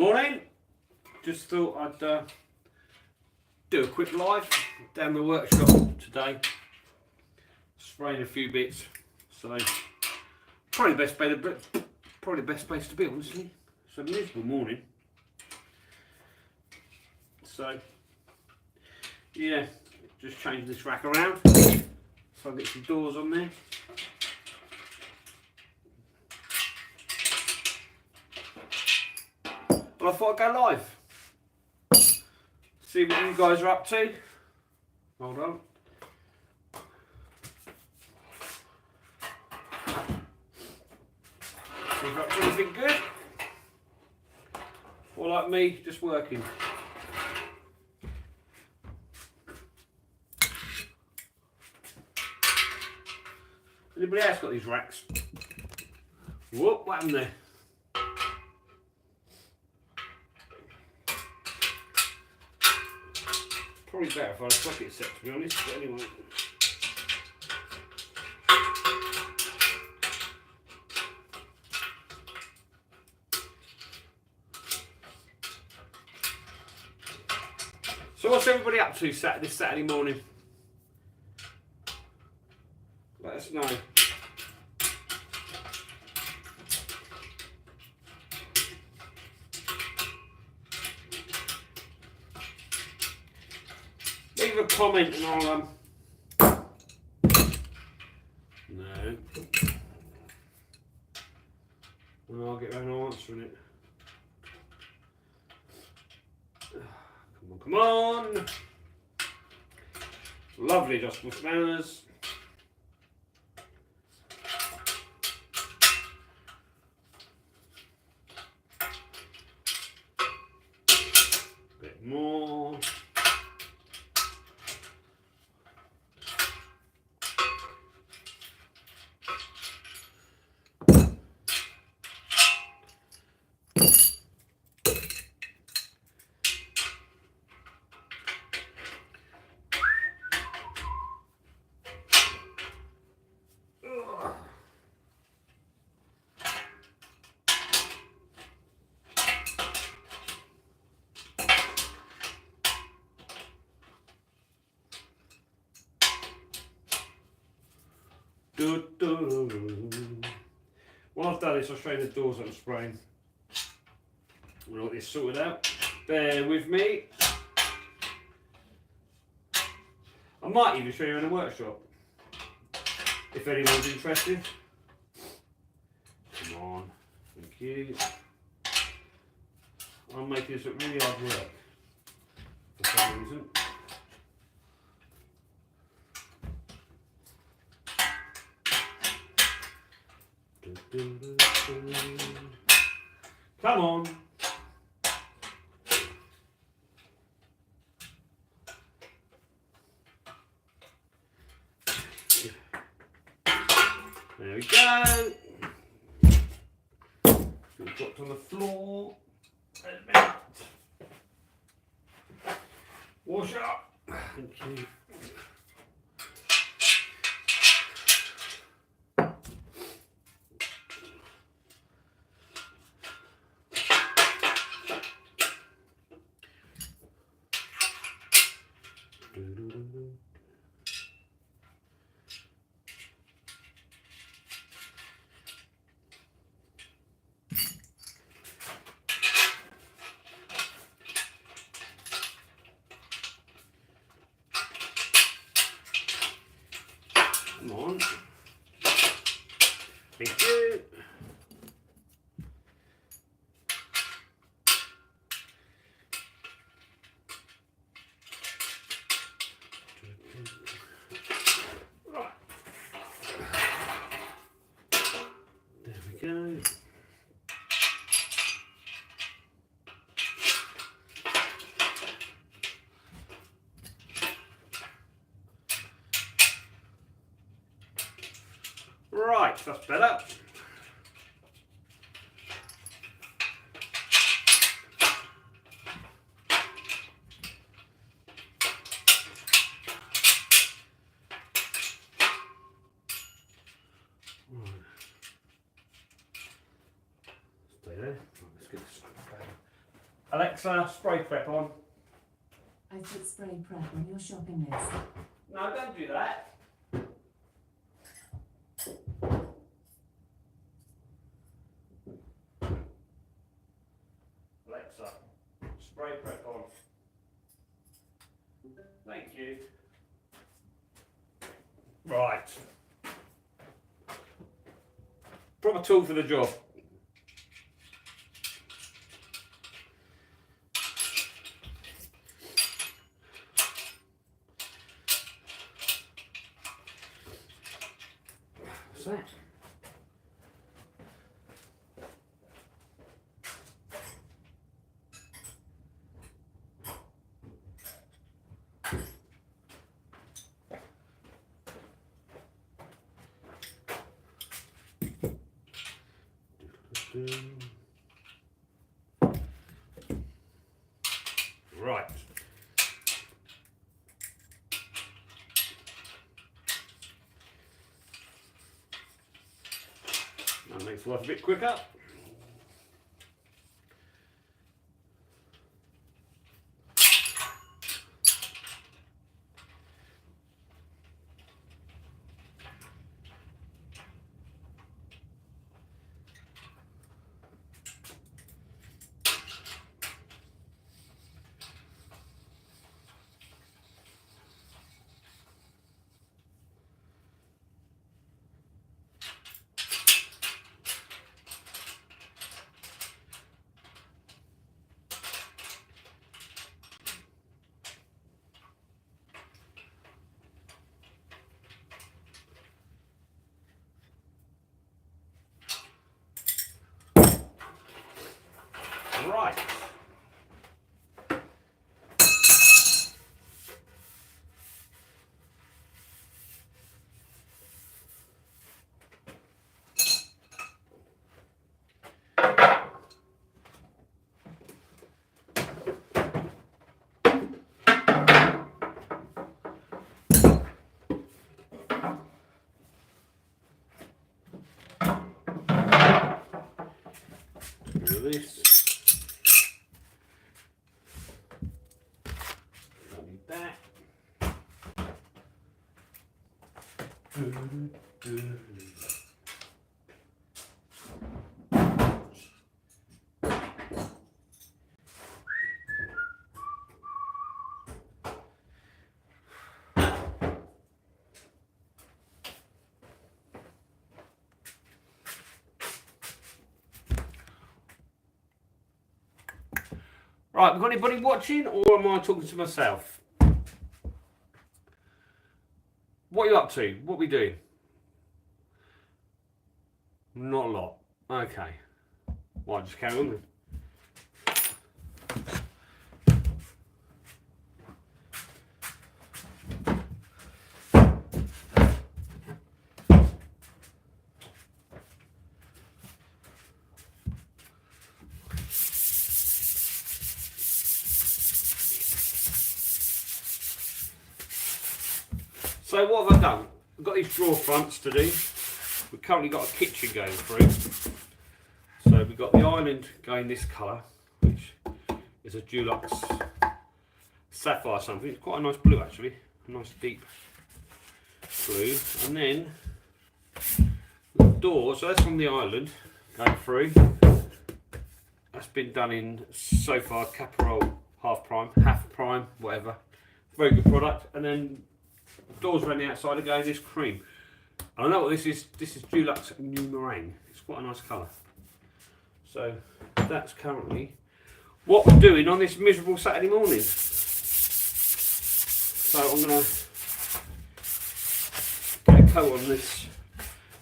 Morning, just thought I'd do a quick live down the workshop today, spraying a few bits, so probably the best place to be, honestly. It's a miserable morning, so yeah, just changing this rack around so I get some doors on there. Well, I thought I'd go live, see what you guys are up to. Hold on. See if that's anything good. Or like me, just working. Anybody else got these racks? Whoop, what happened there? Probably better if I had a socket set, to be honest, but anyway. So what's everybody up to this Saturday morning? Let us know. Leave a comment and I'll no. And I'll get around answering it. Come on. Lovely adjustable spanners. Bit more. When I've done this, I'll show you the doors that I'm spraying. We'll get this sorted out. Bear with me. I might even show you in the workshop if anyone's interested. Come on, thank you. I'm making this look really hard work for some reason. Come on. There we go. It's dropped on the floor. Wash up. Thank you. Come on. Thank you. Right. There we go. Right, that's better. Stay there. Let's get this Alexa, spray prep on. I put spray prep on your shopping list. No, don't do that. Alexa, spray prep on. Thank you. Right. Proper tool for the job. What's that? Right. That makes life a bit quicker. Right. Do this. That. Right, we got anybody watching, or am I talking to myself? What are you up to? What are we doing? Not a lot. Okay. Well, just carry on then. So what have I done? I've got these drawer fronts to do. We've currently got a kitchen going through. So we've got the island going this colour, which is a Dulux sapphire something. It's quite a nice blue actually, a nice deep blue. And then the door, so that's from the island going through. That's been done in so far Caparol half prime, whatever. Very good product. And then doors around the outside are going this cream. And I know what this is. This is Dulux New Meringue. It's quite a nice colour. So that's currently what we're doing on this miserable Saturday morning. So I'm going to get a coat on this.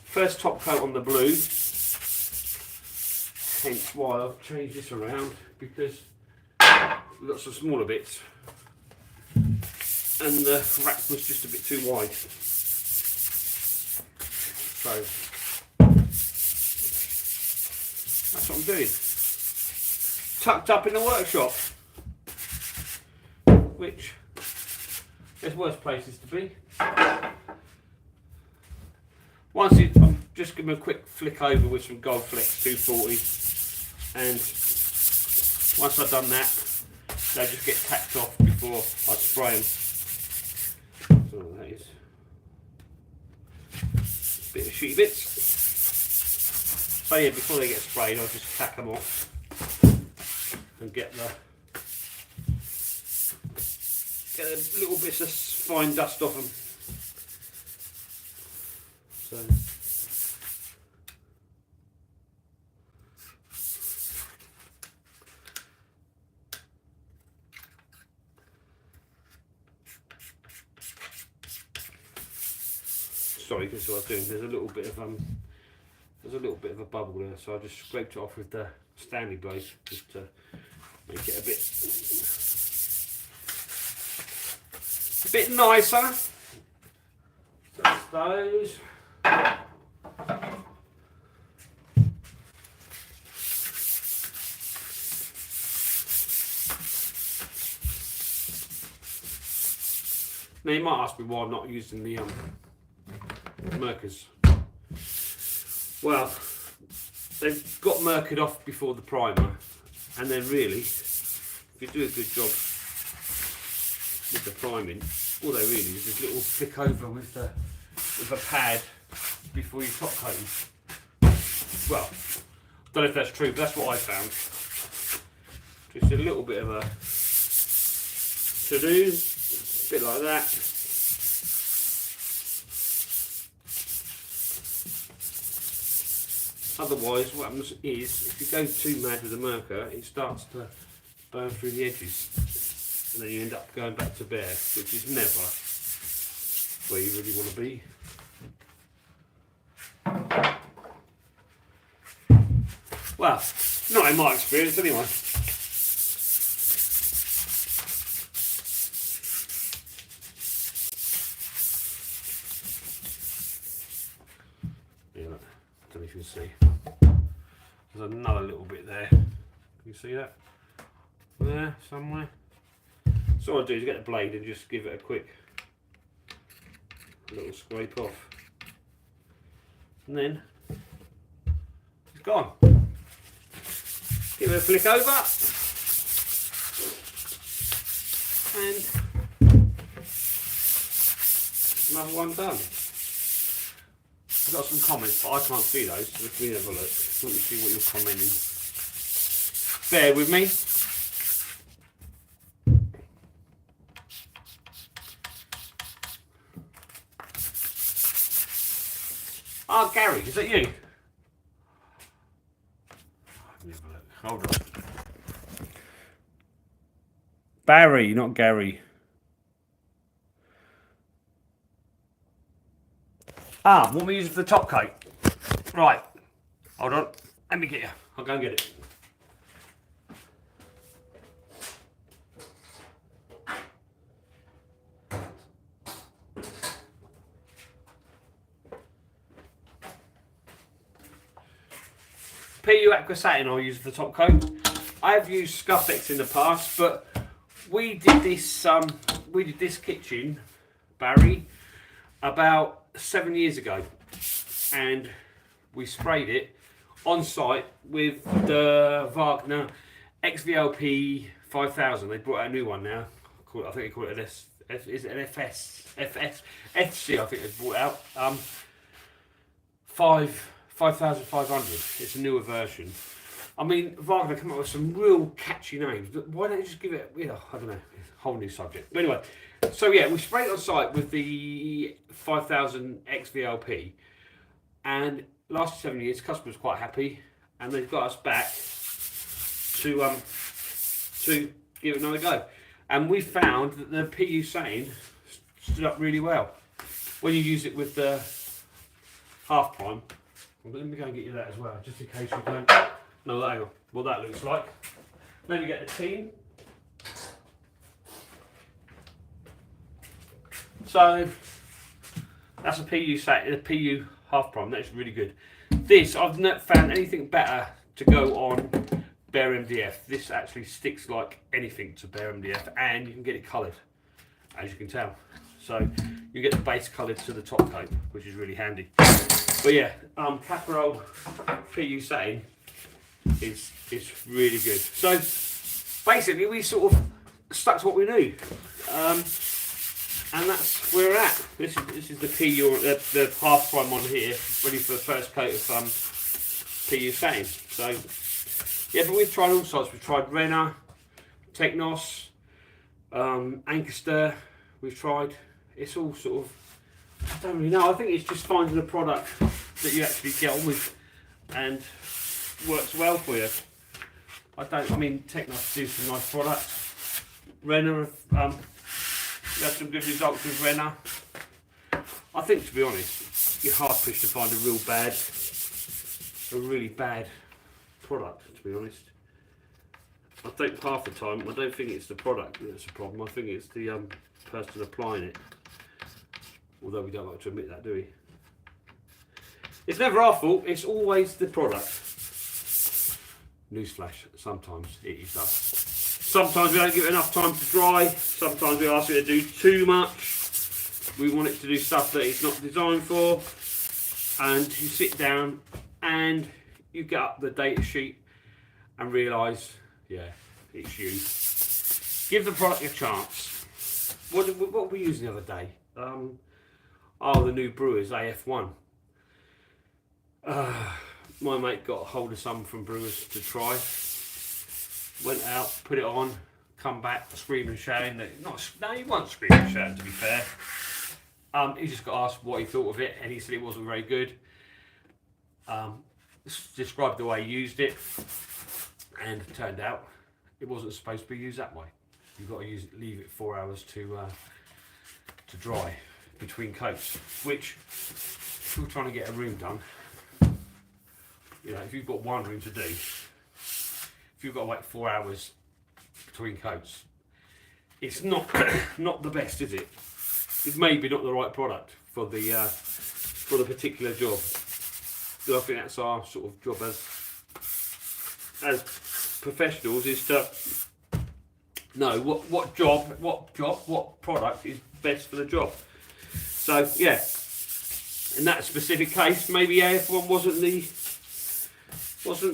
First top coat on the blue. Hence why I've changed this around, because we've got some smaller bits. And the rack was just a bit too wide. So that's what I'm doing. Tucked up in the workshop, which there's worse places to be. I'm just giving a quick flick over with some Gold Flex 240 and once I've done that, they just get tacked off before I spray them. So that is a bit of shitty bits. So yeah, before they get sprayed, I'll just tack them off and get the little bits of fine dust off them. So. Sorry, because what I was doing, there's a little bit of a bubble there, so I just scraped it off with the Stanley blade just to make it a bit nicer. So those. Now you might ask me why I'm not using the Merkers. Well, they've got Merkered off before the primer, and then really, if you do a good job with the priming, all they really is just a little flick over with a pad before you top coat them. Well, don't know if that's true, but that's what I found. Just a little bit of a to-do, a bit like that. Otherwise, what happens is, if you go too mad with the Merker, it starts to burn through the edges, and then you end up going back to bare, which is never where you really want to be. Well, not in my experience anyway. Yeah, I don't know if you can see. There's another little bit there. Can you see that? There, somewhere. So what I do is get the blade and just give it a quick little scrape off. And then it's gone. Give it a flick over. And another one done. I've got some comments, but I can't see those, so let me have a look. Let me see what you're commenting. Bear with me. Oh, Gary, is that you? Let me have a look. Hold on. Barry, not Gary. Ah, what we use for the top coat. Right, hold on. Let me get you. I'll go and get it. PU Aqua Satin I'll use for the top coat. I have used Scuffex in the past, but we did this kitchen, Barry, about 7 years ago, and we sprayed it on site with the Wagner XVLP 5000. They brought out a new one now. I think they call it an is it an FC? I think they brought out 5500. It's a newer version. I mean, Wagner come up with some real catchy names, but why don't you just give it, I don't know, it's a whole new subject. But anyway, so yeah, we sprayed it on site with the 5000 XVLP, and last 7 years, customers were quite happy, and they've got us back to give it another go. And we found that the PU Satin stood up really well when you use it with the half prime. Well, let me go and get you that as well, just in case you don't know what that looks like. Let me get the tin. So that's a PU Satin, a PU half prime. That's really good. This, I've not found anything better to go on bare MDF. This actually sticks like anything to bare MDF, and you can get it coloured, as you can tell. So you get the base coloured to the top coat, which is really handy. But yeah, Caparol PU Satin is really good. So basically we sort of stuck to what we knew, and that's where we're at. This is the PU, the half prime on here, ready for the first coat of PU satin. So yeah, but we've tried all sorts. We've tried Renner, Technos, Ancaster. We've tried. It's all sort of, I don't really know. I think it's just finding a product that you actually get on with and works well for you. I mean, Technos do some nice products. Renner, we had some good results with Renner. I think, to be honest, you're hard pushed to find a really bad product, to be honest. I think half the time, I don't think it's the product that's a problem. I think it's the person applying it. Although we don't like to admit that, do we? It's never our fault, it's always the product. Newsflash, sometimes it is us. Sometimes we don't give it enough time to dry, sometimes we ask it to do too much. We want it to do stuff that it's not designed for. And you sit down and you get up the data sheet and realise, yeah, it's you. Give the product a chance. What were we using the other day? Oh, the new Brewers AF1. My mate got a hold of some from Brewers to try. Went out, put it on, come back screaming and shouting. No, he wasn't screaming and shouting, to be fair. He just got asked what he thought of it, and he said it wasn't very good. Described the way he used it, and it turned out it wasn't supposed to be used that way. You've got to leave it 4 hours to dry between coats. Which, if you're trying to get a room done, you know, if you've got one room to do, if you've got to wait 4 hours between coats, it's not not the best, is it? It's maybe not the right product for the particular job. So I think that's our sort of job as professionals, is to know what product is best for the job. So yeah, in that specific case, maybe AF1 wasn't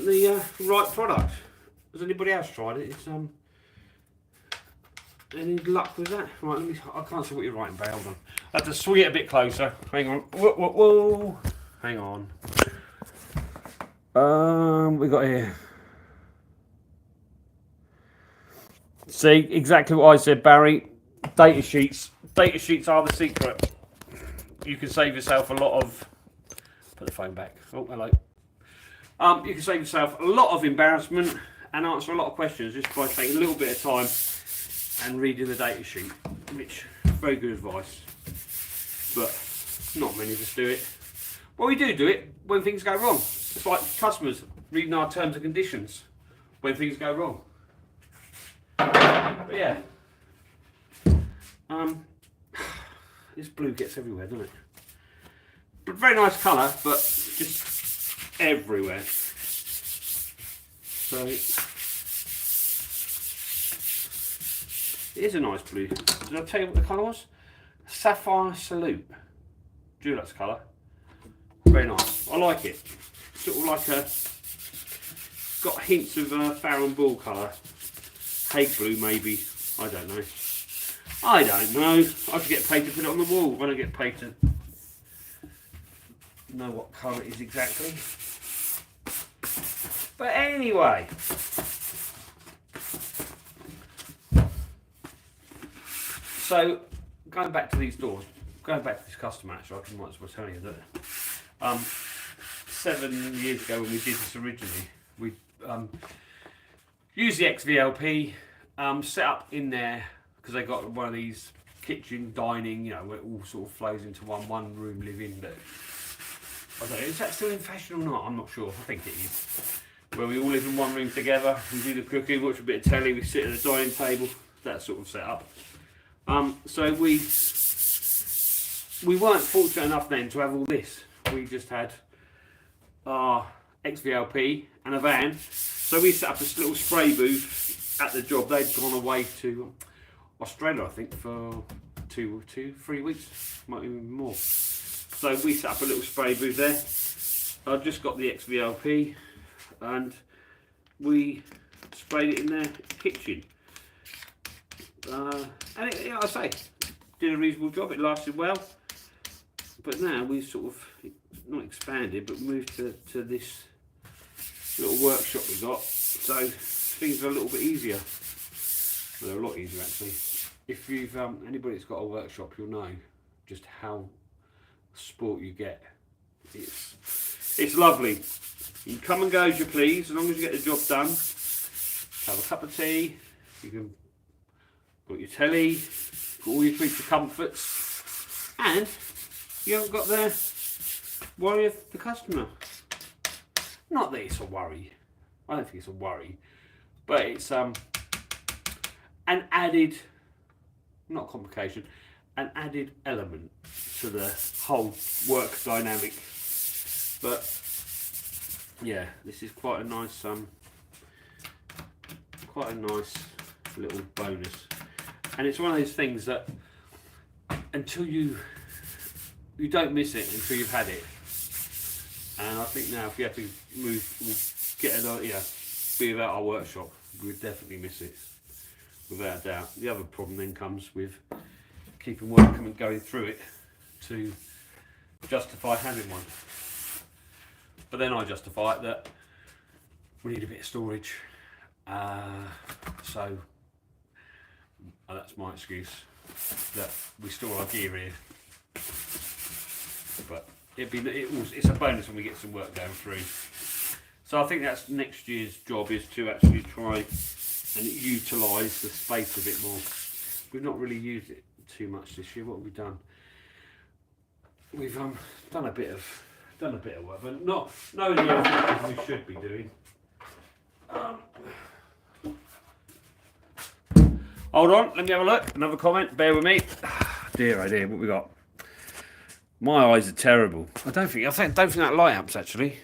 the right product. Has anybody else tried it? It's any luck with that? Right, I can't see what you're writing, but hold on. I have to swing it a bit closer. Hang on. Whoa. Hang on. We got here. See, exactly what I said, Barry. Data sheets. Data sheets are the secret. You can save yourself a lot of. Put the phone back. Oh, hello. You can save yourself a lot of embarrassment and answer a lot of questions just by taking a little bit of time and reading the data sheet, which is very good advice. But not many of us do it. Well, we do it when things go wrong. It's like customers reading our terms and conditions when things go wrong. But yeah, this blue gets everywhere, doesn't it? But very nice colour, but just everywhere. So it is a nice blue. Did I tell you what the colour was? Sapphire Salute. Dulux colour. Very nice. I like it. Sort of like a, got hints of Farron Bull colour. Hague blue maybe. I don't know. I should get paid to put it on the wall when I get paid to know what colour it is exactly. But anyway. So, going back to these doors, going back to this customer actually, I might as well tell you that 7 years ago when we did this originally, we used the XVLP, set up in there, because they got one of these kitchen, dining, you know, where it all sort of flows into one room living. But I don't know, is that still in fashion or not? I'm not sure, I think it is. Where we all live in one room together, we do the cooking, watch a bit of telly, we sit at the dining table, that sort of setup. So we weren't fortunate enough then to have all this. We just had our XVLP and a van. So we set up this little spray booth at the job. They'd gone away to Australia, I think, for 3 weeks, might even more. So we set up a little spray booth there. I just got the XVLP, and we sprayed it in their kitchen. And it, like I say, did a reasonable job. It lasted well. But now we've sort of not expanded, but moved to this little workshop we got. So things are a little bit easier. Well, they're a lot easier actually. If you've anybody that's got a workshop, you'll know just how sport you get. It's lovely. You can come and go as you please, as long as you get the job done. Have a cup of tea. You can got your telly, got all your creature comforts, and you haven't got the worry of the customer. Not that it's a worry. I don't think it's a worry, but it's an added, not complication, an added element to the whole work dynamic. But yeah, this is quite a nice little bonus, and it's one of those things that until you don't miss it until you've had it. And I think now if you have to be without our workshop, we would definitely miss it, without a doubt. The other problem then comes with keeping work and going through it to justify having one. But then I justify it that we need a bit of storage. So that's my excuse, that we store our gear here. But it's a bonus when we get some work going through. So I think that's next year's job, is to actually try and utilise the space a bit more. We've not really used it too much this year. What have we done? We've done a bit of work, but not nearly as much as we should be doing. Hold on, let me have a look. Another comment. Bear with me. Dear, oh dear, what we got? My eyes are terrible. I don't think that light helps actually.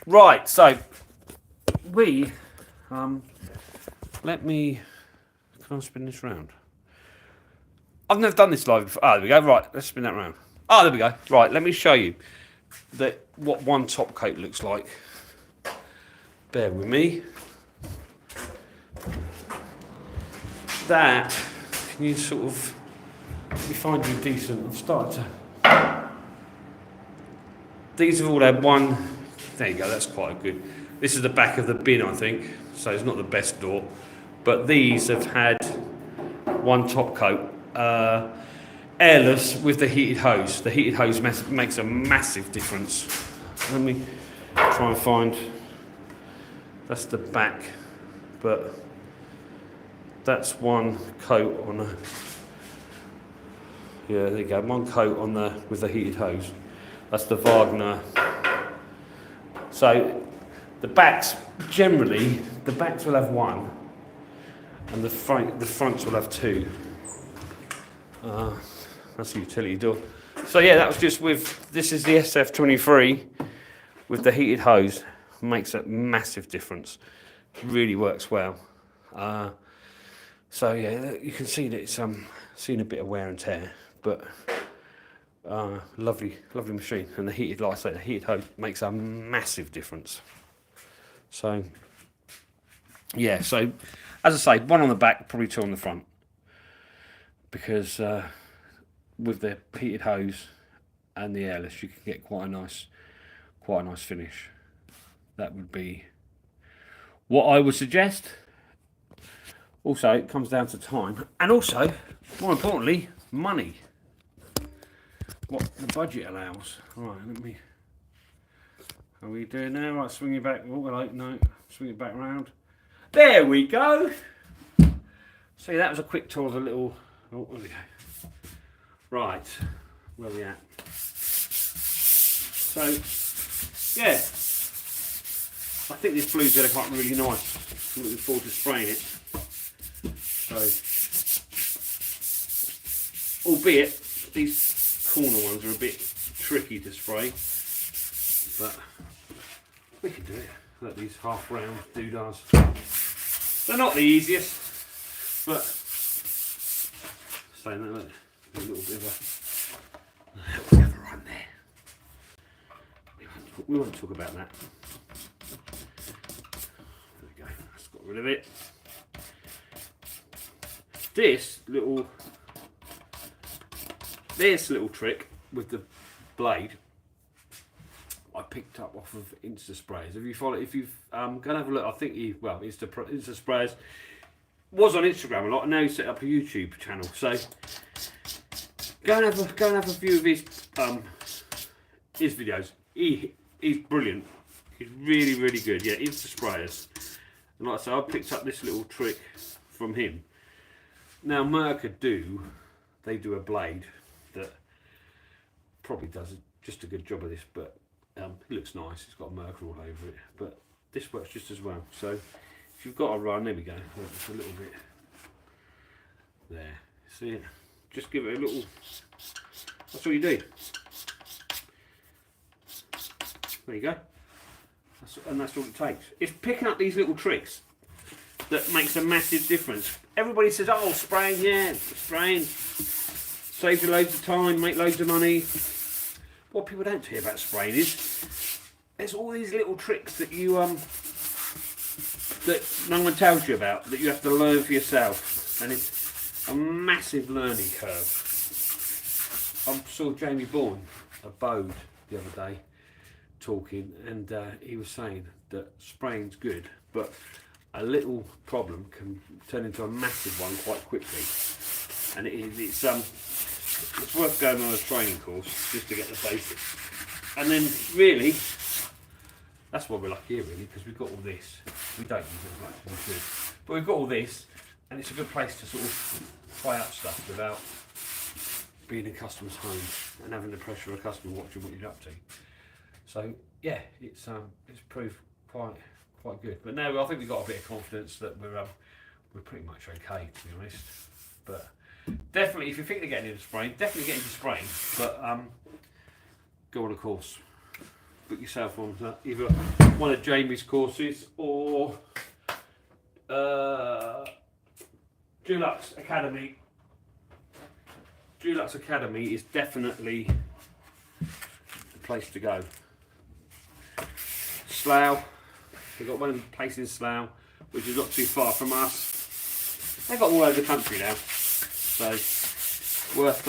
Right, so we let me. Can I spin this round? I've never done this live before. Oh, there we go. Right, let's spin that round. Oh, there we go. Right, let me show you what one top coat looks like. Bear with me. That, can you sort of, let me find you decent. I've started to. These have all had one. There you go. That's quite good. This is the back of the bin, I think. So it's not the best door, but these have had one top coat. Airless with the heated hose. The heated hose makes a massive difference. Let me try and find. That's the back, but that's one coat on the. Yeah, there you go. One coat on with the heated hose. That's the Wagner. So the backs will have one, and the fronts will have two. That's the utility door. So yeah, that was just this is the SF23 with the heated hose. Makes a massive difference. Really works well. So yeah, you can see that it's seen a bit of wear and tear, but lovely machine. And the heated, like I say, the heated hose makes a massive difference. So yeah, so as I say, one on the back, probably two on the front, because with the heated hose and the airless, you can get quite a nice finish. That would be what I would suggest. Also, it comes down to time, and also, more importantly, money. What the budget allows. Right, are we doing now? Right, swing it back. Oh, hello, no, swing it back round. There we go. See, that was a quick tour of the little. Oh, there we go. Right, where are we at? So, yeah, I think this blue's going to come really nice. I'm looking forward to spraying it. So, albeit these corner ones are a bit tricky to spray, but we can do it. Look, these half round doodads. They're not the easiest, but saying that, look, a little bit of a run there. we won't talk about that. There we go. That's got rid of it. This little trick with the blade, I picked up off of Insta Sprays. If you've go and have a look, I think Insta Sprays was on Instagram a lot, and now he's set up a YouTube channel. So go and have a view of his videos. He's brilliant. He's really good. Yeah, Insta Sprayers. And like I say, I picked up this little trick from him. Now Merca do a blade that probably does just a good job of this, but it looks nice. It's got Merca all over it, but this works just as well. So if you've got a run, there we go. Just a little bit there. See it? Just give it a little. That's all you do. There you go. And that's all it takes. It's picking up these little tricks that makes a massive difference. Everybody says, oh, spraying, yeah, spraying saves you loads of time, make loads of money. What people don't hear about spraying is there's all these little tricks that you that no one tells you about, that you have to learn for yourself, and it's a massive learning curve. I saw Jamie Bourne, a Bode, the other day talking, and he was saying that spraying's good, but a little problem can turn into a massive one quite quickly, and it's worth going on a training course just to get the basics. And then really, that's why we're lucky here, really, because we've got all this. We don't use it as much as we should, but we've got all this, and it's a good place to sort of try out stuff without being in customers' homes and having the pressure of a customer watching what you're up to. So yeah, it's proved quite good. But now I think we've got a bit of confidence that we're pretty much okay, to be honest. But definitely, if you're thinking of getting into spraying, definitely get into spraying. But go on a course. Book yourself on either one of Jamie's courses or Dulux Academy. Dulux Academy is definitely the place to go. Slough, we've got one place in Slough, which is not too far from us. They've got them all over the country now, so worth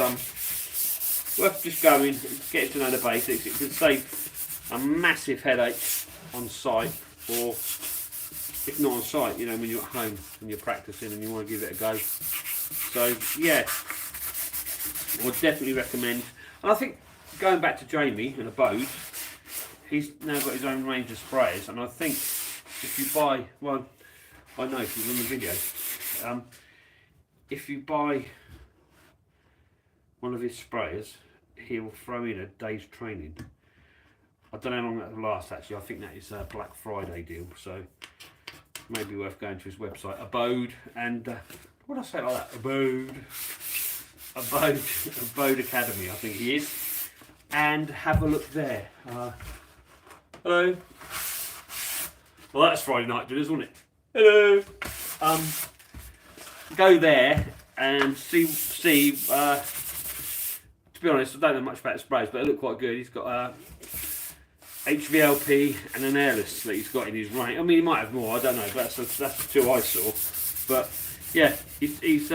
just going, getting to know the basics. It can save a massive headache on site, or if not on site, you know, when you're at home and you're practicing and you want to give it a go. So yeah, I would definitely recommend. And I think going back to Jamie and a Bode, he's now got his own range of sprayers, and I think if you buy, well, I know if you're in the video, if you buy one of his sprayers, he'll throw in a day's training. I don't know how long that will last actually. I think that is a Black Friday deal, so maybe worth going to his website, Abode, and what did I say like that? Abode Academy, I think he is, and have a look there. Hello. Well, that's Friday night dinners, wasn't it? Hello. Go there and see. To be honest, I don't know much about the sprays, but they look quite good. He's got HVLP and an airless that he's got in his range. I mean, he might have more. I don't know, but that's the two I saw. But yeah, he's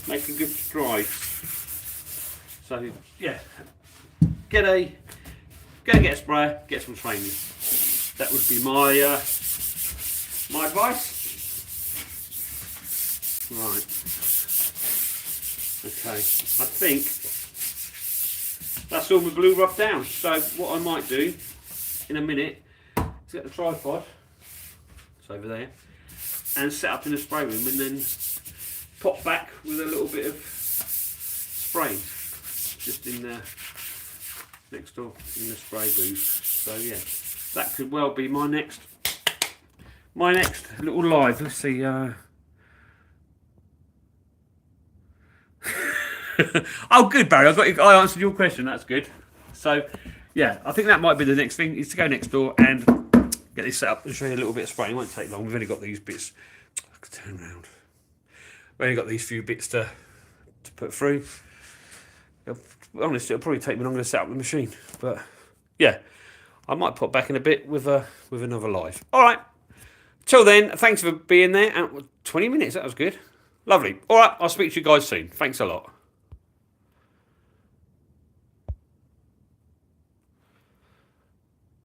making good strides. So yeah, go and get a sprayer, get some training. That would be my my advice. Right. Okay. I think that's all my blue rub down. So what I might do in a minute is get the tripod, it's over there, and set up in the spray room, and then pop back with a little bit of spray just in there next door in the spray booth. So yeah, that could well be my next little live. Let's see. Oh, good, Barry. I answered your question. That's good. So yeah, I think that might be the next thing, is to go next door and get this set up and show you a little bit of spraying. It won't take long. We've only got these bits. I could turn around. We've only got these few bits to put through. Honestly, it'll probably take me longer to set up the machine, but yeah, I might pop back in a bit with another live. All right. Till then, thanks for being there. 20 minutes, that was good. Lovely. All right, I'll speak to you guys soon. Thanks a lot.